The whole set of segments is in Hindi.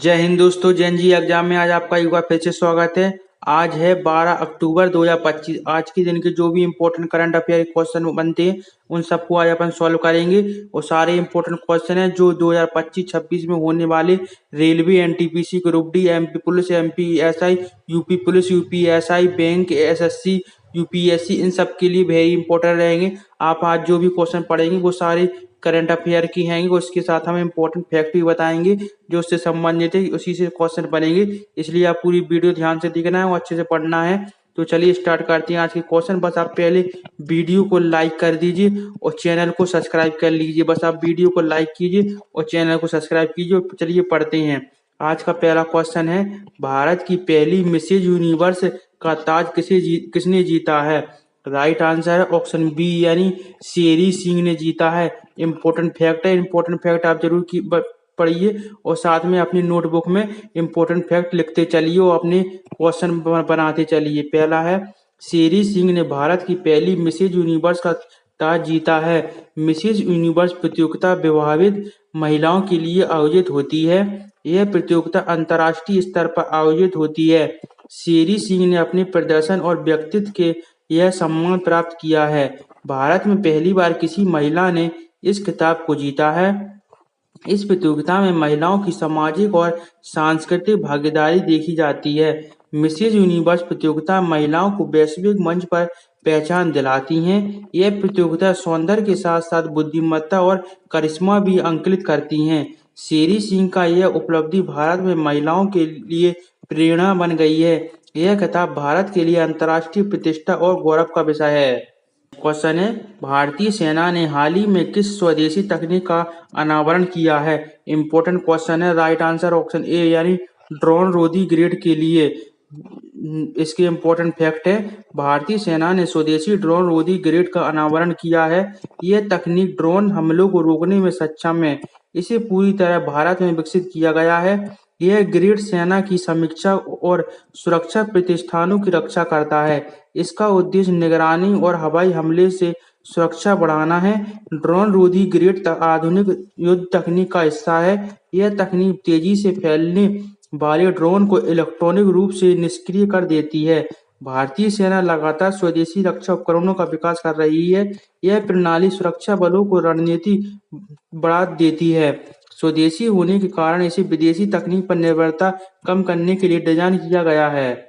जय हिंद दोस्तों, जैन जी एग्जाम में आज आपका एक बार फिर से स्वागत है। आज है 12 अक्टूबर 2025। आज के दिन के जो भी इम्पोर्टेंट करंट अफेयर क्वेश्चन बनते हैं उन सबको आज अपन सॉल्व करेंगे। और सारे इम्पोर्टेंट क्वेश्चन हैं जो 2025-26 में होने वाले railway, NTPC, group D, MP police, MPSI, UP police, UPSI, bank, SSC, UPSC, इन सब के लिए वेरी इंपॉर्टेंट रहेंगे। आप आज जो भी क्वेश्चन पढ़ेंगे वो सारे करंट अफेयर की हैं। उसके साथ हम इम्पोर्टेंट फैक्ट भी बताएंगे जो उससे संबंधित है, उसी से क्वेश्चन बनेंगे। इसलिए आप पूरी वीडियो ध्यान से देखना है और अच्छे से पढ़ना है। तो चलिए स्टार्ट करते हैं आज के क्वेश्चन। बस आप पहले वीडियो को लाइक कर दीजिए और चैनल को सब्सक्राइब कर लीजिए। बस आप वीडियो को लाइक कीजिए और चैनल को सब्सक्राइब कीजिए। चलिए पढ़ते हैं। आज का पहला क्वेश्चन है, भारत की पहली मिसेज यूनिवर्स का ताज किसने जीता है? राइट आंसर है ऑप्शन बी यानी शेरी सिंह ने जीता है। इंपॉर्टेंट फैक्ट है, इंपॉर्टेंट फैक्ट आप जरूर पढ़िए और साथ में अपनी नोटबुक में इंपॉर्टेंट फैक्ट लिखते चलिए और अपने क्वेश्चन बनाते चलिए। पहला है, शेरी सिंह ने भारत की पहली मिसेज यूनिवर्स का ताज जीता है। मिसेज यूनिवर्स प्रतियोगिता विवाहित महिलाओं के लिए आयोजित होती है। यह प्रतियोगिता अंतर्राष्ट्रीय स्तर पर आयोजित होती है। शेरी सिंह ने अपने प्रदर्शन और व्यक्तित्व के यह सम्मान प्राप्त किया है। भारत में पहली बार किसी महिला ने इस खिताब को जीता है। इस प्रतियोगिता में महिलाओं की सामाजिक और सांस्कृतिक भागीदारी देखी जाती है। मिसेज यूनिवर्स प्रतियोगिता महिलाओं को वैश्विक मंच पर पहचान दिलाती हैं। यह प्रतियोगिता सौंदर्य के साथ साथ बुद्धिमत्ता और करिश्मा भी अंकित करती हैं। शेरी सिंह का यह उपलब्धि भारत में महिलाओं के लिए प्रेरणा बन गई है। यह खिताब भारत के लिए अंतर्राष्ट्रीय प्रतिष्ठा और गौरव का विषय है। क्वेश्चन है, भारतीय सेना ने हाल ही में किस स्वदेशी तकनीक का अनावरण किया है? इंपॉर्टेंट क्वेश्चन है। राइट आंसर ऑप्शन ए यानी ड्रोन रोधी ग्रेड के लिए। इसके इंपॉर्टेंट फैक्ट है, भारतीय सेना ने स्वदेशी ड्रोन रोधी ग्रेड का अनावरण किया है। यह तकनीक ड्रोन हमलों को रोकने में सक्षम है। इसे पूरी तरह भारत में विकसित किया गया है। यह ग्रेड सेना की समीक्षा और सुरक्षा प्रतिष्ठानों की रक्षा करता है। इसका उद्देश्य निगरानी और हवाई हमले से सुरक्षा बढ़ाना है। ड्रोन रोधी ग्रेड आधुनिक युद्ध तकनीक का हिस्सा है। यह तकनीक तेजी से फैलने वाले ड्रोन को इलेक्ट्रॉनिक रूप से निष्क्रिय कर देती है। भारतीय सेना लगातार स्वदेशी रक्षा उपकरणों का विकास कर रही है। यह प्रणाली सुरक्षा बलों को रणनीति बढ़ा देती है। स्वदेशी होने के कारण इसे विदेशी तकनीक पर निर्भरता कम करने के लिए डिजाइन किया गया है।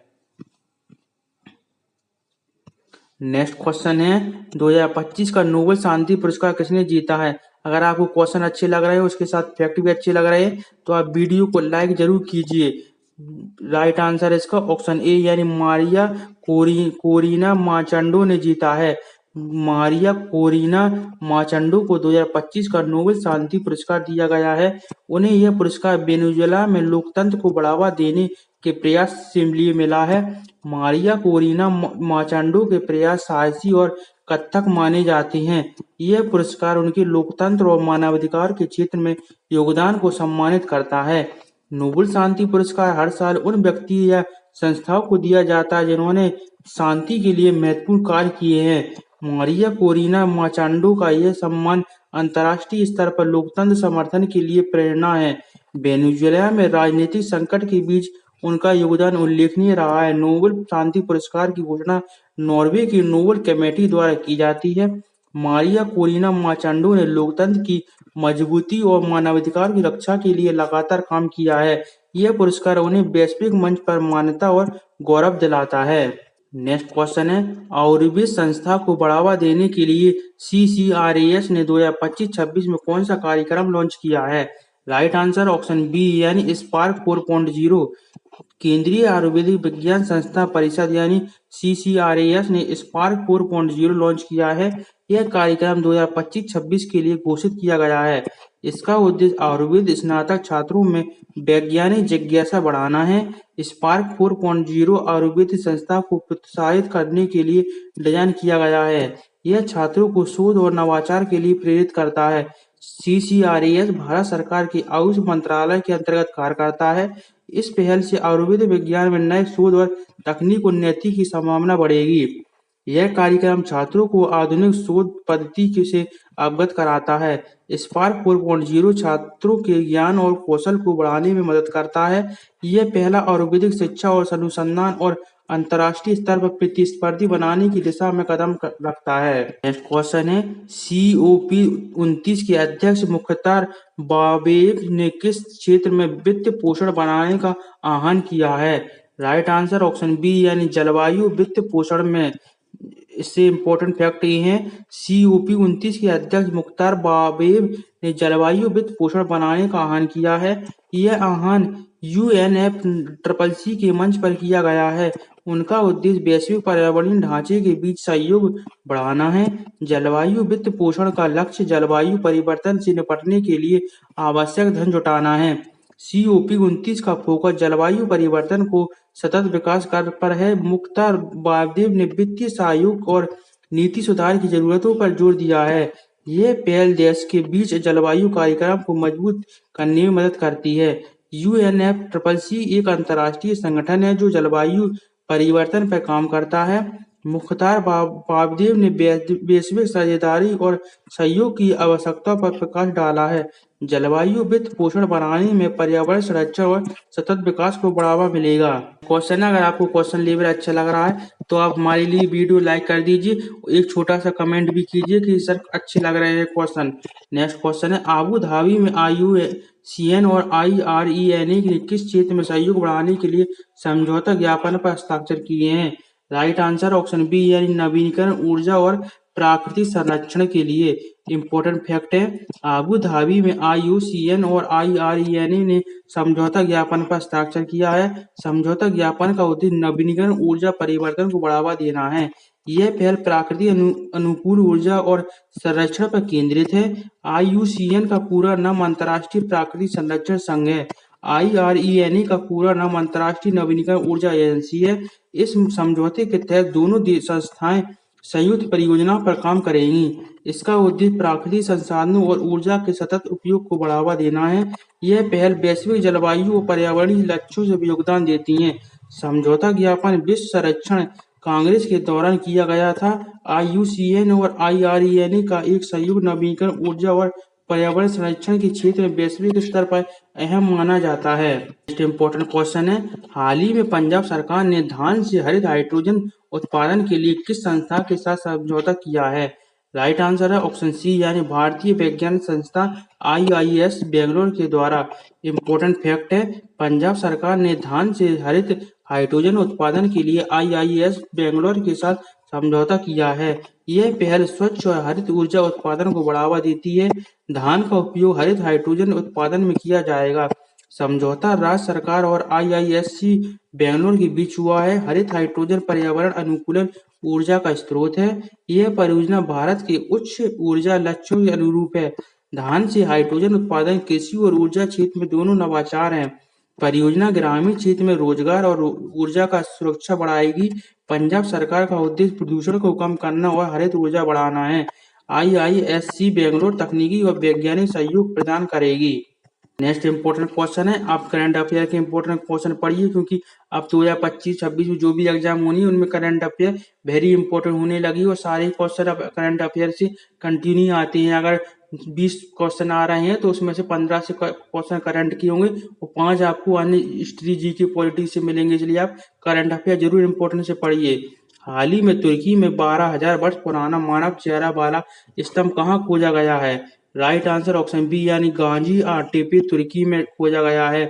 नेक्स्ट क्वेश्चन है, 2025 का नोबेल शांति पुरस्कार किसने जीता है? अगर आपको क्वेश्चन अच्छे लग रहे हैं, उसके साथ फैक्ट भी अच्छे लग रहे हैं, तो आप वीडियो को लाइक जरूर कीजिए। राइट आंसर इसका ऑप्शन ए यानी मारिया कोरिना माचंडो ने जीता है। मारिया कोरिना माचंडो को 2025 का नोबेल शांति पुरस्कार दिया गया है। उन्हें यह पुरस्कार वेनेजुएला में लोकतंत्र को बढ़ावा देने के प्रयास से लिए मिला है। मारिया कोरिना माचंडो के प्रयास साहसी और कथक माने जाते हैं। यह पुरस्कार उनके लोकतंत्र और मानवाधिकार के क्षेत्र में योगदान को सम्मानित करता है। नोबेल शांति पुरस्कार हर साल उन व्यक्ति या संस्थाओं को दिया जाता है जिन्होंने शांति के लिए महत्वपूर्ण कार्य किए हैं। मारिया कोरिना माचांडो का यह सम्मान अंतर्राष्ट्रीय स्तर पर लोकतंत्र समर्थन के लिए प्रेरणा है। वेनेजुएला में राजनीतिक संकट के बीच उनका योगदान उल्लेखनीय रहा है। नोबेल शांति पुरस्कार की घोषणा नॉर्वे की नोबेल कमेटी द्वारा की जाती है। मारिया कोरिना माचांडो ने लोकतंत्र की मजबूती और मानवाधिकार की रक्षा के लिए लगातार काम किया है। यह पुरस्कार उन्हें वैश्विक मंच पर मान्यता और गौरव दिलाता है। नेक्स्ट क्वेश्चन है, आयुर्वेद संस्था को बढ़ावा देने के लिए CCRAS ने 2025-26 में कौन सा कार्यक्रम लॉन्च किया है? राइट आंसर ऑप्शन बी यानी स्पार्क 4.0। केंद्रीय आयुर्वेदिक विज्ञान संस्था परिषद यानी CCRAS ने स्पार्क 4.0 लॉन्च किया है। यह कार्यक्रम 2025-26 के लिए घोषित किया गया है। इसका उद्देश्य आयुर्वेद स्नातक छात्रों में वैज्ञानिक जिज्ञासा बढ़ाना है। स्पार्क 4.0 आयुर्वेद संस्था को प्रोत्साहित करने के लिए डिजाइन किया गया है। यह छात्रों को शोध और नवाचार के लिए प्रेरित करता है। CCRAS भारत सरकार के आयुष मंत्रालय के अंतर्गत कार्य करता है। इस पहल से आयुर्वेद विज्ञान में नए शोध और तकनीक उन्नति की संभावना बढ़ेगी। यह कार्यक्रम छात्रों को आधुनिक शोध पद्धति से अवगत कराता है। स्पार्क 4.0 छात्रों के ज्ञान और कौशल को बढ़ाने में मदद करता है। यह पहला आयुर्वेदिक शिक्षा और अनुसंधान और अंतर्राष्ट्रीय स्तर पर प्रतिस्पर्धी बनाने की दिशा में कदम रखता है। नेक्स्ट क्वेश्चन है, COP29 के अध्यक्ष मुख्तार बाबेव ने किस क्षेत्र में वित्त पोषण बनाने का आह्वान किया है? राइट आंसर ऑप्शन बी यानी जलवायु वित्त पोषण में। इससे इम्पोर्टेंट फैक्ट ये हैं, COP29 के अध्यक्ष मुख्तार बाबेव ने जलवायु वित्त पोषण बनाने का आह्वान किया है। यह आह्वान UNFCCC के मंच पर किया गया है। उनका उद्देश्य वैश्विक पर्यावरणीय ढांचे के बीच सहयोग बढ़ाना है। जलवायु वित्त पोषण का लक्ष्य जलवायु परिवर्तन से निपटने के लिए आवश्यक धन जुटाना है। COP29 का फोकस जलवायु परिवर्तन को सतत विकास कर पर है। मुख्तार बाबेव ने वित्तीय सहयोग और नीति सुधार की जरूरतों पर जोर दिया है। यह पहल देश के बीच जलवायु कार्यक्रम को मजबूत करने में मदद करती है। UNFCCC एक अंतर्राष्ट्रीय संगठन है जो जलवायु परिवर्तन पर काम करता है। मुख्तार बाबेव ने वैश्विक साझेदारी और सहयोग की आवश्यकता पर प्रकाश डाला है। जलवायु वित्त पोषण बनाने में पर्यावरण संरक्षण और सतत विकास को बढ़ावा मिलेगा। क्वेश्चन, अगर आपको क्वेश्चन लेवल अच्छा लग रहा है तो आप हमारे लिए वीडियो लाइक कर दीजिए। एक छोटा सा कमेंट भी कीजिए कि सर अच्छे लग रहे हैं क्वेश्चन। नेक्स्ट क्वेश्चन है, अबू धाबी में IUCN और IRENA ने किस क्षेत्र में सहयोग बढ़ाने के लिए समझौता ज्ञापन पर हस्ताक्षर किए हैं? राइट आंसर ऑप्शन बी यानी नवीनीकरण ऊर्जा और प्राकृतिक संरक्षण के लिए। इम्पोर्टेंट फैक्ट है, अबू धाबी में IUCN और IRENA ने समझौता ज्ञापन पर हस्ताक्षर किया है। समझौता ज्ञापन का उद्देश्य नवीनीकरण ऊर्जा परिवर्तन को बढ़ावा देना है। यह पहल प्राकृतिक अनुकूल ऊर्जा और संरक्षण पर केंद्रित है। IUCN का पूरा नाम अंतर्राष्ट्रीय प्राकृतिक संरक्षण संघ है। IRENA का पूरा नाम अंतर्राष्ट्रीय नवीनीकरण ऊर्जा एजेंसी है। इस समझौते के तहत दोनों संस्थाएं संयुक्त परियोजना पर काम करेंगी। इसका उद्देश्य प्राकृतिक संसाधनों और ऊर्जा के सतत उपयोग को बढ़ावा देना है। यह पहल वैश्विक जलवायु और पर्यावरणीय लक्ष्यों से भी योगदान देती है। समझौता ज्ञापन विश्व संरक्षण कांग्रेस के दौरान किया गया था। IUCN और IRENA का एक संयुक्त नवीनीकरण ऊर्जा और पर्यावरण संरक्षण के क्षेत्र में वैश्विक स्तर पर अहम माना जाता है। नेक्स्ट इम्पोर्टेंट क्वेश्चन है, हाल ही में पंजाब सरकार ने धान से हरित हाइड्रोजन उत्पादन के लिए किस संस्था के साथ समझौता किया है? राइट आंसर है ऑप्शन सी यानी भारतीय वैज्ञानिक संस्था IIS बेंगलोर के द्वारा। इम्पोर्टेंट फैक्ट है, पंजाब सरकार ने धान से हरित हाइड्रोजन उत्पादन के लिए IIS बेंगलोर के साथ समझौता किया है। यह पहल स्वच्छ और हरित ऊर्जा उत्पादन को बढ़ावा देती है। धान का उपयोग हरित हाइड्रोजन उत्पादन में किया जाएगा। समझौता राज्य सरकार और IISc बेंगलोर के बीच हुआ है। हरित हाइड्रोजन पर्यावरण अनुकूल ऊर्जा का स्रोत है। यह परियोजना भारत के उच्च ऊर्जा लक्ष्यों के अनुरूप है। धान से हाइड्रोजन उत्पादन कृषि और ऊर्जा क्षेत्र में दोनों नवाचार हैं। परियोजना ग्रामीण क्षेत्र में रोजगार और ऊर्जा का सुरक्षा बढ़ाएगी। पंजाब सरकार का उद्देश्य प्रदूषण को कम करना और हरित ऊर्जा बढ़ाना है। IISc बेंगलोर तकनीकी और वैज्ञानिक सहयोग प्रदान करेगी। नेक्स्ट इम्पोर्टेंट क्वेश्चन है, आप करंट अफेयर के इम्पोर्टेंट क्वेश्चन पढ़िए क्योंकि अब 2025-26 में जो भी एग्जाम होनी है उनमें करंट अफेयर वेरी इंपॉर्टेंट होने लगी और सारे क्वेश्चन अब करंट अफेयर से कंटिन्यू आते हैं। अगर 20 क्वेश्चन आ रहे हैं तो उसमें से 15 से क्वेश्चन करंट के होंगे और 5 आपको अन्य हिस्ट्री जीके पॉलिटिक्स से मिलेंगे, इसलिए आप करंट अफेयर जरूर इंपॉर्टेंट से पढ़िए। हाल ही में तुर्की में 12,000 वर्ष पुराना मानव चेहरा वाला स्तंभ कहाँ खोजा गया है? राइट आंसर ऑप्शन बी यानी गाजी आंटेपे तुर्की में खोजा गया है।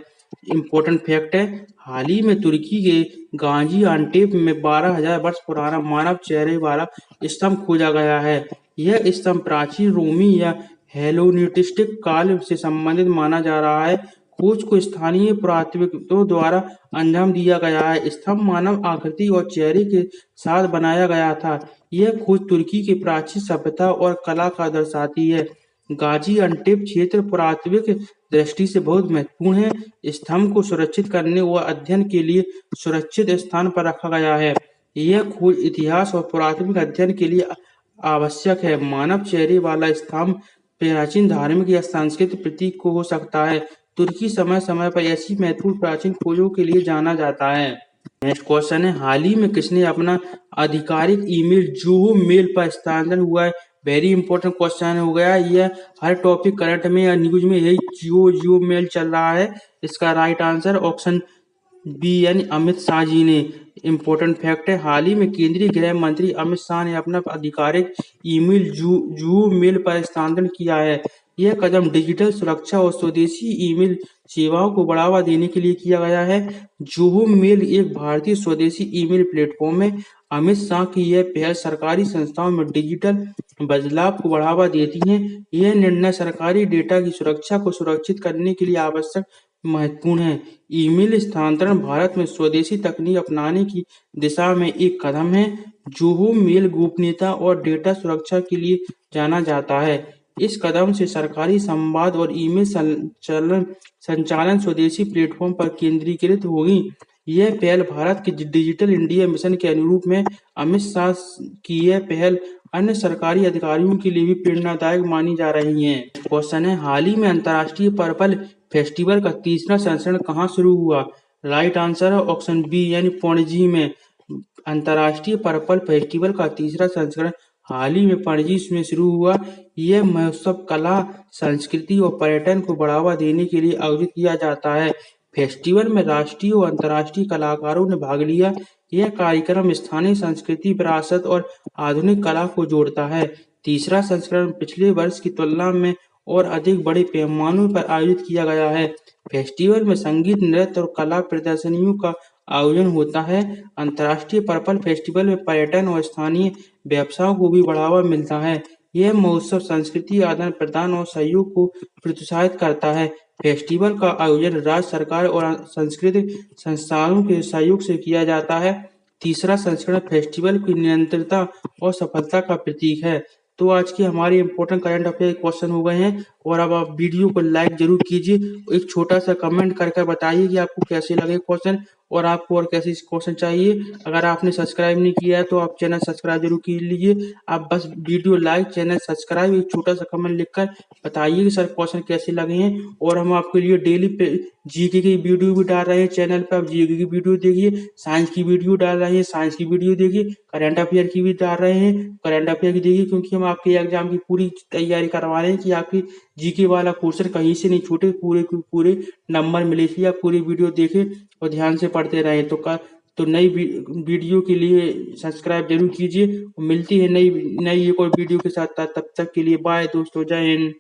इम्पोर्टेंट फैक्ट है, हाल ही में तुर्की के गाजी आंटेप में 12,000 वर्ष पुराना मानव चेहरे वाला स्तंभ खोजा गया है। यह स्तंभ प्राचीन रोमी या हेलेनिस्टिक काल से संबंधित माना जा रहा है। खोज को स्थानीय पुरातत्वविदों द्वारा अंजाम दिया गया है। स्तंभ मानव आकृति और चेहरे के साथ बनाया गया था। यह खोज तुर्की की प्राचीन सभ्यता और कला का दर्शाती है। गाजीअंटेप क्षेत्र पुरातात्विक दृष्टि से बहुत महत्वपूर्ण है। स्तंभ को सुरक्षित करने व अध्ययन के लिए सुरक्षित स्थान पर रखा गया है। यह खोज इतिहास और पुरातात्विक अध्ययन के लिए आवश्यक है। मानव चेहरे वाला स्तंभ प्राचीन धार्मिक या सांस्कृतिक प्रतीक को हो सकता है। तुर्की समय समय पर ऐसी महत्वपूर्ण प्राचीन खोजों के लिए जाना जाता है। नेक्स्ट क्वेश्चन है, हाल ही में किसने अपना आधिकारिक ईमेल जोहो मेल पर स्थानांतरण हुआ है? वेरी इंपॉर्टेंट क्वेश्चन हो गया ये। हर टॉपिक करंट में या न्यूज में यही जियो मेल चल रहा है। इसका राइट आंसर ऑप्शन बी यानी अमित शाह जी ने। इम्पोर्टेंट फैक्ट है, हाल ही में केंद्रीय गृह मंत्री अमित शाह ने अपना आधिकारिक ईमेल जुहू मेल पर स्थानांतरण किया है। यह कदम डिजिटल सुरक्षा और स्वदेशी ईमेल सेवाओं को बढ़ावा देने के लिए किया गया है। जुहू मेल एक भारतीय स्वदेशी ईमेल प्लेटफॉर्म है। अमित शाह की यह पहल सरकारी संस्थाओं में डिजिटल बदलाव को बढ़ावा देती है। यह निर्णय सरकारी डेटा की सुरक्षा को सुरक्षित करने के लिए आवश्यक महत्वपूर्ण है। ईमेल स्थानांतरण भारत में स्वदेशी तकनीक अपनाने की दिशा में एक कदम है। जोहो मेल गोपनीयता और डेटा सुरक्षा के लिए जाना जाता है। इस कदम से सरकारी संवाद और ईमेल संचालन स्वदेशी प्लेटफॉर्म पर केंद्रीकृत होगी। यह पहल भारत के डिजिटल इंडिया मिशन के अनुरूप में अमित शाह की यह पहल अन्य सरकारी अधिकारियों के लिए भी प्रेरणादायक मानी जा रही है। क्वेश्चन है, हाल ही में अंतर्राष्ट्रीय पर्पल फेस्टिवल का तीसरा संस्करण कहाँ शुरू हुआ? राइट आंसर है ऑप्शन बी यानी पणजी में। अंतर्राष्ट्रीय पर्पल फेस्टिवल का तीसरा संस्करण हाल ही में पणजी में शुरू हुआ। यह महोत्सव कला, संस्कृति और पर्यटन को बढ़ावा देने के लिए आयोजित किया जाता है। फेस्टिवल में राष्ट्रीय और अंतर्राष्ट्रीय कलाकारों ने भाग लिया। यह कार्यक्रम स्थानीय संस्कृति, विरासत और आधुनिक कला को जोड़ता है। तीसरा संस्करण पिछले वर्ष की तुलना में और अधिक बड़े पैमाने पर आयोजित किया गया है। फेस्टिवल में संगीत, नृत्य और कला प्रदर्शनियों का आयोजन होता है। अंतर्राष्ट्रीय पर्पल फेस्टिवल में पर्यटन और स्थानीय व्यवसायों को भी बढ़ावा मिलता है। यह महोत्सव संस्कृति आदान प्रदान और सहयोग को प्रोत्साहित करता है। फेस्टिवल का आयोजन राज्य सरकार और सांस्कृतिक संस्थानों के सहयोग से किया जाता है। तीसरा संस्करण फेस्टिवल की निरंतरता और सफलता का प्रतीक है। तो आज की हमारी इंपॉर्टेंट करंट अफेयर क्वेश्चन हो गए हैं। और अब आप वीडियो को लाइक जरूर कीजिए। एक छोटा सा कमेंट करके बताइए कि आपको कैसे लगे क्वेश्चन और आपको और कैसे क्वेश्चन चाहिए। अगर आपने सब्सक्राइब नहीं किया है तो आप चैनल सब्सक्राइब जरूर कर लीजिए। आप बस वीडियो लाइक, चैनल सब्सक्राइब, एक छोटा सा कमेंट लिखकर बताइए कि सर क्वेश्चन कैसे लगे हैं। और हम आपके लिए डेली जीके की वीडियो भी डाल रहे हैं चैनल पर। आप जीके की वीडियो देखिए, साइंस की वीडियो डाल रहे हैं, साइंस की वीडियो देखिए, करंट अफेयर की भी डाल रहे हैं, करंट अफेयर की देखिए। क्योंकि हम आपके एग्जाम की पूरी तैयारी करवा रहे हैं कि आपकी जीके वाला क्वेश्चन कहीं से नहीं छूटे, पूरे पूरे नंबर मिले। इसलिए आप पूरी वीडियो देखें और ध्यान से पढ़ते रहें। तो नई वीडियो के लिए सब्सक्राइब जरूर कीजिए। मिलती है नई नई एक और वीडियो के साथ। तब तक के लिए बाय दोस्तों, जय हिंद।